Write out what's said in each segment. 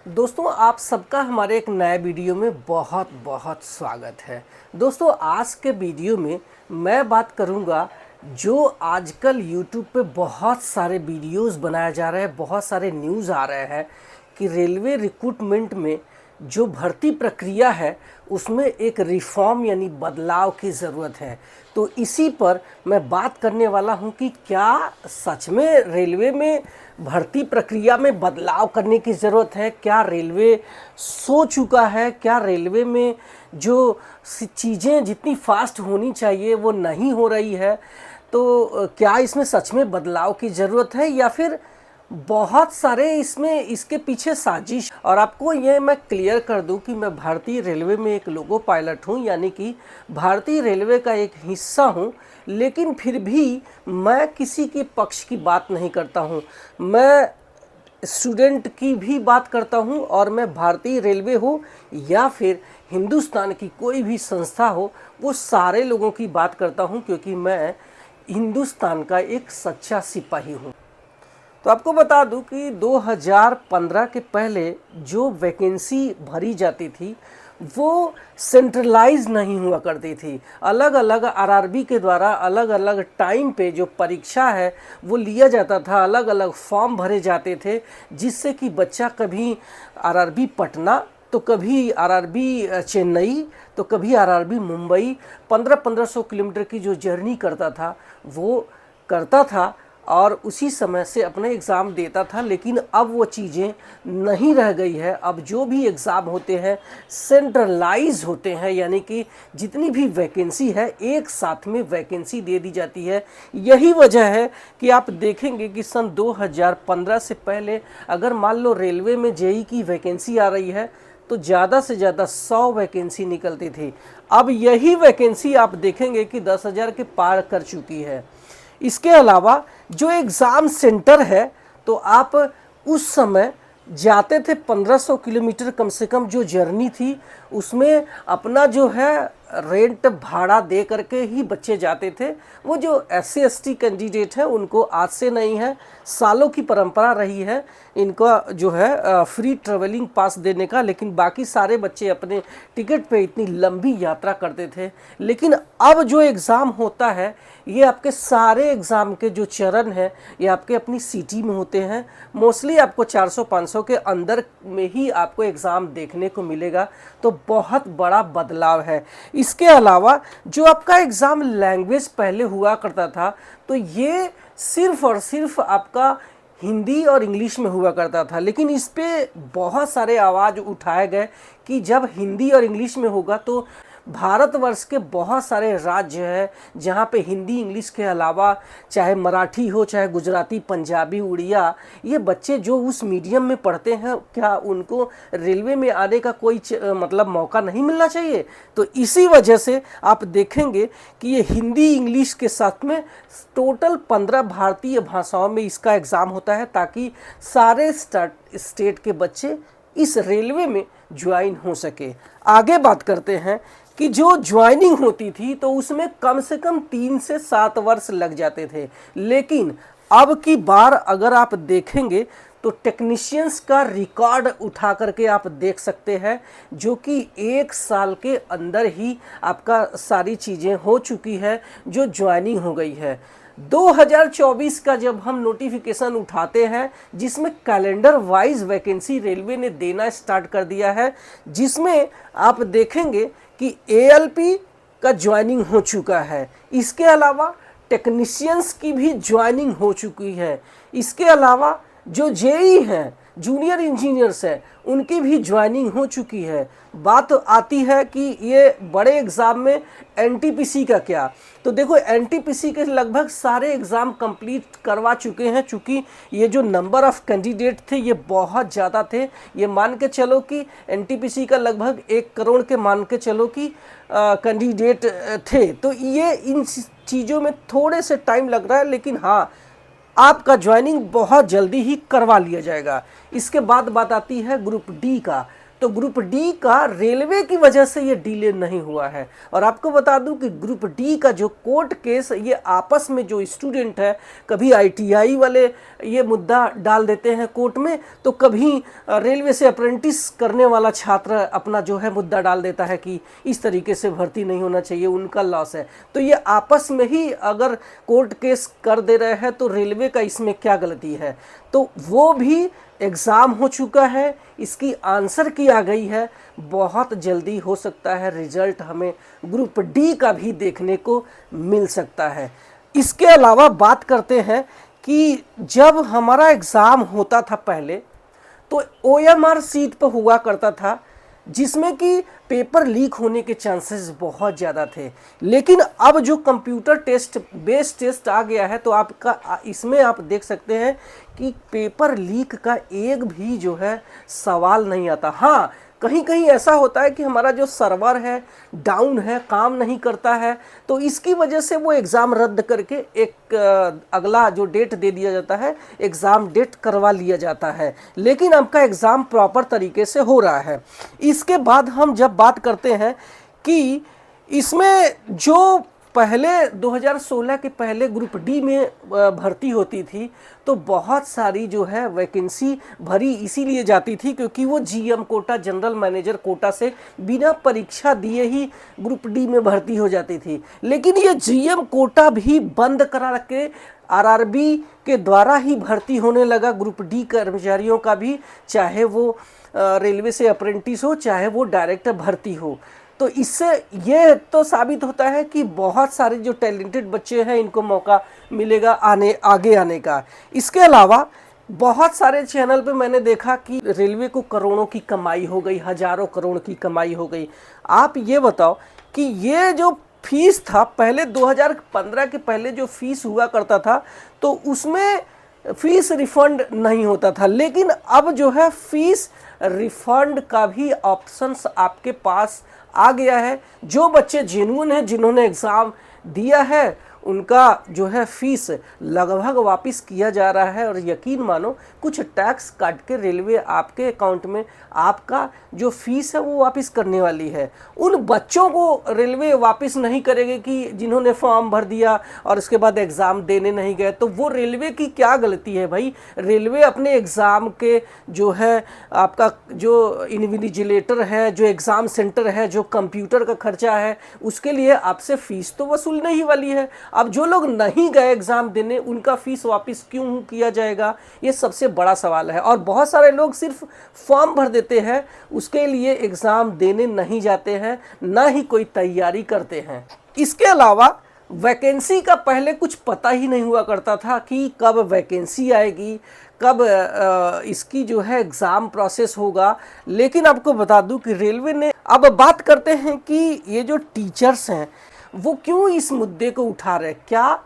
दोस्तों, आप सबका हमारे एक नए वीडियो में बहुत बहुत स्वागत है। दोस्तों, आज के वीडियो में मैं बात करूंगा जो आजकल यूट्यूब पे बहुत सारे वीडियोस बनाए जा रहे हैं, बहुत सारे न्यूज़ आ रहे हैं कि रेलवे रिक्रूटमेंट में जो भर्ती प्रक्रिया है उसमें एक रिफॉर्म यानी बदलाव की ज़रूरत है। तो इसी पर मैं बात करने वाला हूं कि क्या सच में रेलवे में भर्ती प्रक्रिया में बदलाव करने की ज़रूरत है, क्या रेलवे सो चुका है, क्या रेलवे में जो चीज़ें जितनी फास्ट होनी चाहिए वो नहीं हो रही है। तो क्या इसमें सच में बदलाव की ज़रूरत है या फिर बहुत सारे इसमें इसके पीछे साजिश। और आपको ये मैं क्लियर कर दूं कि मैं भारतीय रेलवे में एक लोको पायलट हूं, यानी कि भारतीय रेलवे का एक हिस्सा हूं, लेकिन फिर भी मैं किसी के पक्ष की बात नहीं करता हूं। मैं स्टूडेंट की भी बात करता हूं और मैं भारतीय रेलवे हो या फिर हिंदुस्तान की कोई भी संस्था हो, वो सारे लोगों की बात करता हूं, क्योंकि मैं हिंदुस्तान का एक सच्चा सिपाही हूं। तो आपको बता दूं कि 2015 के पहले जो वैकेंसी भरी जाती थी वो सेंट्रलाइज नहीं हुआ करती थी। अलग अलग आरआरबी के द्वारा अलग अलग टाइम पे जो परीक्षा है वो लिया जाता था, अलग अलग फॉर्म भरे जाते थे, जिससे कि बच्चा कभी आरआरबी पटना तो कभी आरआरबी चेन्नई तो कभी आरआरबी मुंबई 1500 किलोमीटर की जो जर्नी करता था वो करता था और उसी समय से अपना एग्ज़ाम देता था। लेकिन अब वो चीज़ें नहीं रह गई है। अब जो भी एग्ज़ाम होते हैं सेंट्रलाइज होते हैं, यानी कि जितनी भी वैकेंसी है एक साथ में वैकेंसी दे दी जाती है। यही वजह है कि आप देखेंगे कि सन 2015 से पहले अगर मान लो रेलवे में जेई की वैकेंसी आ रही है तो ज़्यादा से ज़्यादा 100 वैकेंसी निकलती थी। अब यही वैकेंसी आप देखेंगे कि 10,000 के पार कर चुकी है। इसके अलावा जो एग्ज़ाम सेंटर है, तो आप उस समय जाते थे 1500 किलोमीटर, कम से कम जो जर्नी थी उसमें अपना जो है रेंट भाड़ा दे करके ही बच्चे जाते थे। वो जो SC ST कैंडिडेट है उनको आज से नहीं है, सालों की परंपरा रही है इनका जो है फ्री ट्रेवलिंग पास देने का, लेकिन बाकी सारे बच्चे अपने टिकट पे इतनी लंबी यात्रा करते थे। लेकिन अब जो एग्ज़ाम होता है ये आपके सारे एग्ज़ाम के जो चरण है ये आपके अपनी सिटी में होते हैं। मोस्टली आपको 400-500 के अंदर में ही आपको एग्ज़ाम देखने को मिलेगा। तो बहुत बड़ा बदलाव है। इसके अलावा जो आपका एग्ज़ाम लैंग्वेज पहले हुआ करता था तो ये सिर्फ़ और सिर्फ आपका हिंदी और इंग्लिश में हुआ करता था, लेकिन इस पे बहुत सारे आवाज़ उठाए गए कि जब हिंदी और इंग्लिश में होगा तो भारतवर्ष के बहुत सारे राज्य हैं जहाँ पे हिंदी इंग्लिश के अलावा चाहे मराठी हो, चाहे गुजराती, पंजाबी, उड़िया, ये बच्चे जो उस मीडियम में पढ़ते हैं क्या उनको रेलवे में आने का कोई मतलब मौका नहीं मिलना चाहिए। तो इसी वजह से आप देखेंगे कि ये हिंदी इंग्लिश के साथ में टोटल 15 भारतीय भाषाओं में इसका एग्ज़ाम होता है, ताकि सारे स्टेट के बच्चे इस रेलवे में ज्वाइन हो सके। आगे बात करते हैं कि जो ज्वाइनिंग होती थी तो उसमें कम से कम 3 से 7 वर्ष लग जाते थे, लेकिन अब की बार अगर आप देखेंगे तो टेक्नीशियंस का रिकॉर्ड उठा करके आप देख सकते हैं, जो कि 1 साल के अंदर ही आपका सारी चीज़ें हो चुकी है, जो ज्वाइनिंग हो गई है। 2024 का जब हम नोटिफिकेशन उठाते हैं जिसमें कैलेंडर वाइज वैकेंसी रेलवे ने देना स्टार्ट कर दिया है, जिसमें आप देखेंगे कि ALP का ज्वाइनिंग हो चुका है। इसके अलावा टेक्नीशियंस की भी ज्वाइनिंग हो चुकी है। इसके अलावा जो जेई हैं, जूनियर इंजीनियर्स हैं, उनकी भी ज्वाइनिंग हो चुकी है। बात आती है कि ये बड़े एग्ज़ाम में NTPC का क्या, तो देखो NTPC के लगभग सारे एग्ज़ाम कंप्लीट करवा चुके हैं। चूँकि ये जो नंबर ऑफ़ कैंडिडेट थे ये बहुत ज़्यादा थे, ये मान के चलो कि NTPC का लगभग 1 करोड़ के मान के चलो कि कैंडिडेट थे। तो ये इन चीज़ों में थोड़े से टाइम लग रहा है, लेकिन हाँ आपका ज्वाइनिंग बहुत जल्दी ही करवा लिया जाएगा। इसके बाद बात आती है ग्रुप D का। तो ग्रुप डी का रेलवे की वजह से ये डिले नहीं हुआ है। और आपको बता दूं कि ग्रुप डी का जो कोर्ट केस, ये आपस में जो स्टूडेंट है, कभी आईटीआई वाले ये मुद्दा डाल देते हैं कोर्ट में, तो कभी रेलवे से अप्रेंटिस करने वाला छात्र अपना जो है मुद्दा डाल देता है कि इस तरीके से भर्ती नहीं होना चाहिए, उनका लॉस है। तो ये आपस में ही अगर कोर्ट केस कर दे रहे हैं तो रेलवे का इसमें क्या गलती है। तो वो भी एग्ज़ाम हो चुका है, इसकी आंसर की आ गई है, बहुत जल्दी हो सकता है रिजल्ट हमें ग्रुप डी का भी देखने को मिल सकता है। इसके अलावा बात करते हैं कि जब हमारा एग्ज़ाम होता था पहले, तो ओएमआर सीट पर हुआ करता था, जिसमें कि पेपर लीक होने के चांसेस बहुत ज़्यादा थे। लेकिन अब जो कंप्यूटर टेस्ट बेस्ड टेस्ट आ गया है, तो आपका इसमें आप देख सकते हैं कि पेपर लीक का एक भी जो है सवाल नहीं आता। हाँ, कहीं कहीं ऐसा होता है कि हमारा जो सर्वर है डाउन है, काम नहीं करता है, तो इसकी वजह से वो एग्ज़ाम रद्द करके एक अगला जो डेट दे दिया जाता है, एग्ज़ाम डेट करवा लिया जाता है। लेकिन आपका एग्ज़ाम प्रॉपर तरीके से हो रहा है। इसके बाद हम जब बात करते हैं कि इसमें जो पहले 2016 के पहले ग्रुप डी में भर्ती होती थी, तो बहुत सारी जो है वैकेंसी भरी इसीलिए जाती थी क्योंकि वो GM quota, general manager quota से बिना परीक्षा दिए ही ग्रुप डी में भर्ती हो जाती थी। लेकिन ये जीएम कोटा भी बंद करा के आरआरबी के द्वारा ही भर्ती होने लगा ग्रुप डी कर्मचारियों का भी, चाहे वो रेलवे से अप्रेंटिस हो, चाहे वो डायरेक्ट भर्ती हो। तो इससे ये तो साबित होता है कि बहुत सारे जो टैलेंटेड बच्चे हैं, इनको मौका मिलेगा आगे आने का। इसके अलावा बहुत सारे चैनल पे मैंने देखा कि रेलवे को करोड़ों की कमाई हो गई, हजारों करोड़ की कमाई हो गई। आप ये बताओ कि ये जो फीस था पहले 2015 के पहले जो फीस हुआ करता था, तो उसमें फीस रिफंड नहीं होता था। लेकिन अब जो है फीस रिफंड का भी ऑप्शंस आपके पास आ गया है। जो बच्चे जेन्युइन हैं, जिन्होंने एग्ज़ाम दिया है, उनका जो है फीस लगभग वापस किया जा रहा है। और यकीन मानो कुछ टैक्स काट के रेलवे आपके अकाउंट में आपका जो फीस है वो वापस करने वाली है। उन बच्चों को रेलवे वापस नहीं करेगी कि जिन्होंने फॉर्म भर दिया और उसके बाद एग्ज़ाम देने नहीं गए। तो वो रेलवे की क्या गलती है भाई? रेलवे अपने एग्ज़ाम के जो है आपका जो इन्विजिलेटर है, जो एग्ज़ाम सेंटर है, जो कंप्यूटर का खर्चा है, उसके लिए आपसे फ़ीस तो वसूलने ही वाली है। अब जो लोग नहीं गए एग्ज़ाम देने, उनका फीस वापस क्यों किया जाएगा? ये सबसे बड़ा सवाल है। और बहुत सारे लोग सिर्फ फॉर्म भर देते हैं, उसके लिए एग्ज़ाम देने नहीं जाते हैं, ना ही कोई तैयारी करते हैं। इसके अलावा वैकेंसी का पहले कुछ पता ही नहीं हुआ करता था कि कब वैकेंसी आएगी, कब इसकी जो है एग्ज़ाम प्रोसेस होगा। लेकिन आपको बता दूं कि रेलवे ने, अब बात करते हैं कि ये जो टीचर्स हैं वो क्यों इस मुद्दे को उठा रहे हैं। क्या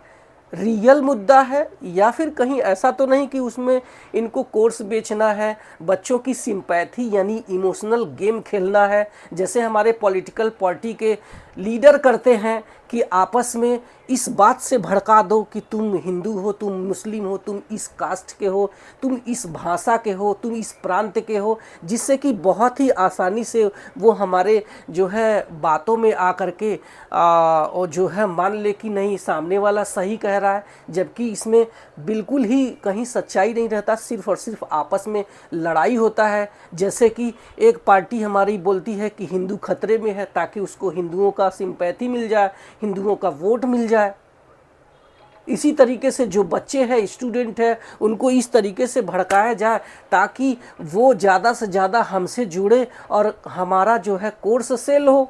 रियल मुद्दा है या फिर कहीं ऐसा तो नहीं कि उसमें इनको कोर्स बेचना है, बच्चों की सिंपैथी यानी इमोशनल गेम खेलना है, जैसे हमारे पॉलिटिकल पार्टी के लीडर करते हैं कि आपस में इस बात से भड़का दो कि तुम हिंदू हो, तुम मुस्लिम हो, तुम इस कास्ट के हो, तुम इस भाषा के हो, तुम इस प्रांत के हो, जिससे कि बहुत ही आसानी से वो हमारे जो है बातों में आकर के और जो है मान ले कि नहीं सामने वाला सही कह रहा है, जबकि इसमें बिल्कुल ही कहीं सच्चाई नहीं रहता, सिर्फ और सिर्फ आपस में लड़ाई होता है। जैसे कि एक पार्टी हमारी बोलती है कि हिंदू खतरे में है ताकि उसको हिंदुओं का सिंपैथी मिल जाए, हिंदुओं का वोट मिल जाए। इसी तरीके से जो बच्चे हैं, स्टूडेंट हैं, उनको इस तरीके से भड़काया जाए ताकि वो ज़्यादा से ज़्यादा हमसे जुड़े और हमारा जो है कोर्स सेल हो।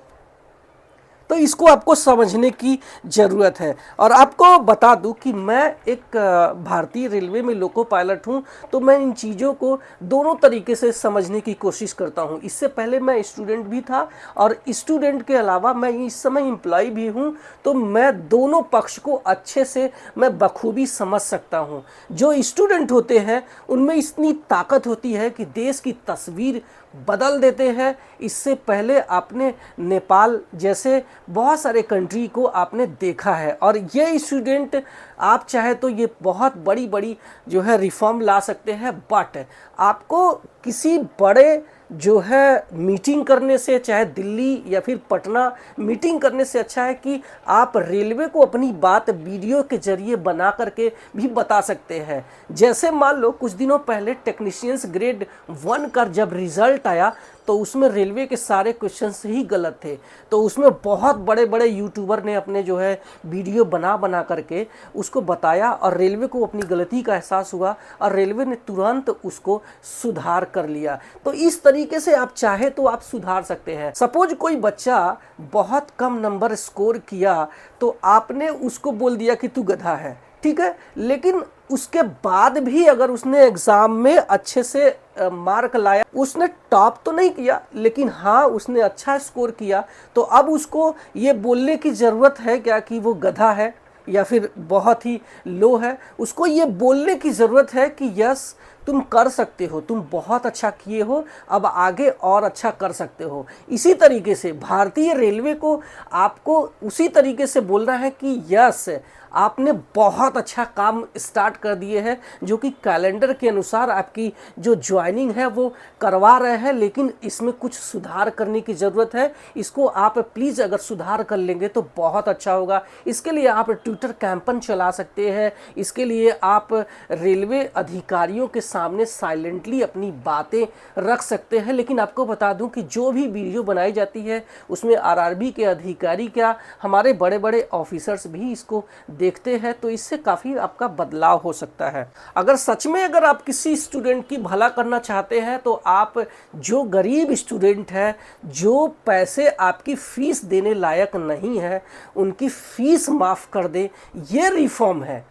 तो इसको आपको समझने की ज़रूरत है। और आपको बता दूं कि मैं एक भारतीय रेलवे में लोको पायलट हूं, तो मैं इन चीज़ों को दोनों तरीके से समझने की कोशिश करता हूं। इससे पहले मैं स्टूडेंट भी था और स्टूडेंट के अलावा मैं इस समय एम्प्लॉय भी हूं, तो मैं दोनों पक्ष को अच्छे से मैं बखूबी समझ सकता हूं। जो स्टूडेंट होते हैं उनमें इतनी ताकत होती है कि देश की तस्वीर बदल देते हैं। इससे पहले आपने नेपाल जैसे बहुत सारे कंट्री को आपने देखा है। और ये स्टूडेंट आप चाहे तो ये बहुत बड़ी बड़ी जो है रिफॉर्म ला सकते हैं, बट आपको किसी बड़े जो है मीटिंग करने से, चाहे दिल्ली या फिर पटना मीटिंग करने से अच्छा है कि आप रेलवे को अपनी बात वीडियो के जरिए बना करके भी बता सकते हैं। जैसे मान लो कुछ दिनों पहले टेक्नीशियंस ग्रेड 1 का जब रिजल्ट आया तो उसमें रेलवे के सारे क्वेश्चंस ही गलत थे, तो उसमें बहुत बड़े बड़े यूट्यूबर ने अपने जो है वीडियो बना बना करके उसको बताया और रेलवे को अपनी गलती का एहसास हुआ और रेलवे ने तुरंत उसको सुधार कर लिया। तो इस तरीके से आप चाहे तो आप सुधार सकते हैं। सपोज कोई बच्चा बहुत कम नंबर स्कोर किया तो आपने उसको बोल दिया कि तू गधा है, ठीक है, लेकिन उसके बाद भी अगर उसने एग्जाम में अच्छे से मार्क लाया, उसने टॉप तो नहीं किया लेकिन हाँ उसने अच्छा स्कोर किया, तो अब उसको ये बोलने की ज़रूरत है क्या कि वो गधा है या फिर बहुत ही लो है? उसको ये बोलने की ज़रूरत है कि यस तुम कर सकते हो, तुम बहुत अच्छा किए हो, अब आगे और अच्छा कर सकते हो। इसी तरीके से भारतीय रेलवे को आपको उसी तरीके से बोलना है कि यस आपने बहुत अच्छा काम स्टार्ट कर दिए हैं, जो कि कैलेंडर के अनुसार आपकी जो ज्वाइनिंग है वो करवा रहे हैं, लेकिन इसमें कुछ सुधार करने की ज़रूरत है। इसको आप प्लीज़ अगर सुधार कर लेंगे तो बहुत अच्छा होगा। इसके लिए आप ट्विटर कैंपेन चला सकते हैं, इसके लिए आप रेलवे अधिकारियों के सामने साइलेंटली अपनी बातें रख सकते हैं। लेकिन आपको बता दूं कि जो भी वीडियो बनाई जाती है उसमें आरआरबी के अधिकारी क्या हमारे बड़े बड़े ऑफिसर्स भी इसको देखते हैं, तो इससे काफ़ी आपका बदलाव हो सकता है। अगर सच में अगर आप किसी स्टूडेंट की भला करना चाहते हैं तो आप जो गरीब स्टूडेंट है, जो पैसे आपकी फ़ीस देने लायक नहीं है, उनकी फ़ीस माफ़ कर दे, ये रिफॉर्म है।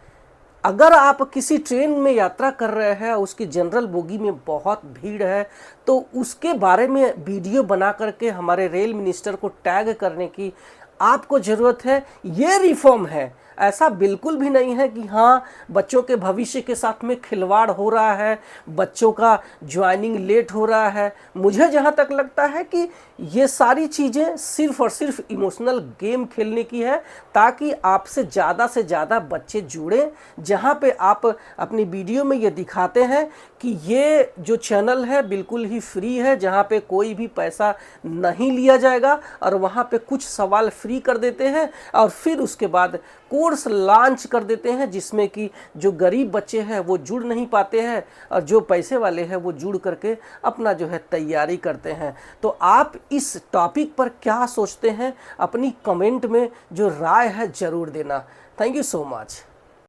अगर आप किसी ट्रेन में यात्रा कर रहे हैं, उसकी जनरल बोगी में बहुत भीड़ है, तो उसके बारे में वीडियो बना करके हमारे रेल मिनिस्टर को टैग करने की आपको ज़रूरत है। ये रिफॉर्म है। ऐसा बिल्कुल भी नहीं है कि हाँ बच्चों के भविष्य के साथ में खिलवाड़ हो रहा है, बच्चों का ज्वाइनिंग लेट हो रहा है। मुझे जहाँ तक लगता है कि ये सारी चीज़ें सिर्फ और सिर्फ इमोशनल गेम खेलने की है, ताकि आपसे ज़्यादा बच्चे जुड़ें। जहाँ पे आप अपनी वीडियो में ये दिखाते हैं कि ये जो चैनल है बिल्कुल ही फ्री है, जहाँ पे कोई भी पैसा नहीं लिया जाएगा, और वहाँ पे कुछ सवाल फ्री कर देते हैं और फिर उसके बाद कोर्स लॉन्च कर देते हैं, जिसमें कि जो गरीब बच्चे हैं वो जुड़ नहीं पाते हैं और जो पैसे वाले हैं वो जुड़ करके अपना जो है तैयारी करते हैं। तो आप इस टॉपिक पर क्या सोचते हैं, अपनी कमेंट में जो राय है ज़रूर देना। Thank you so much.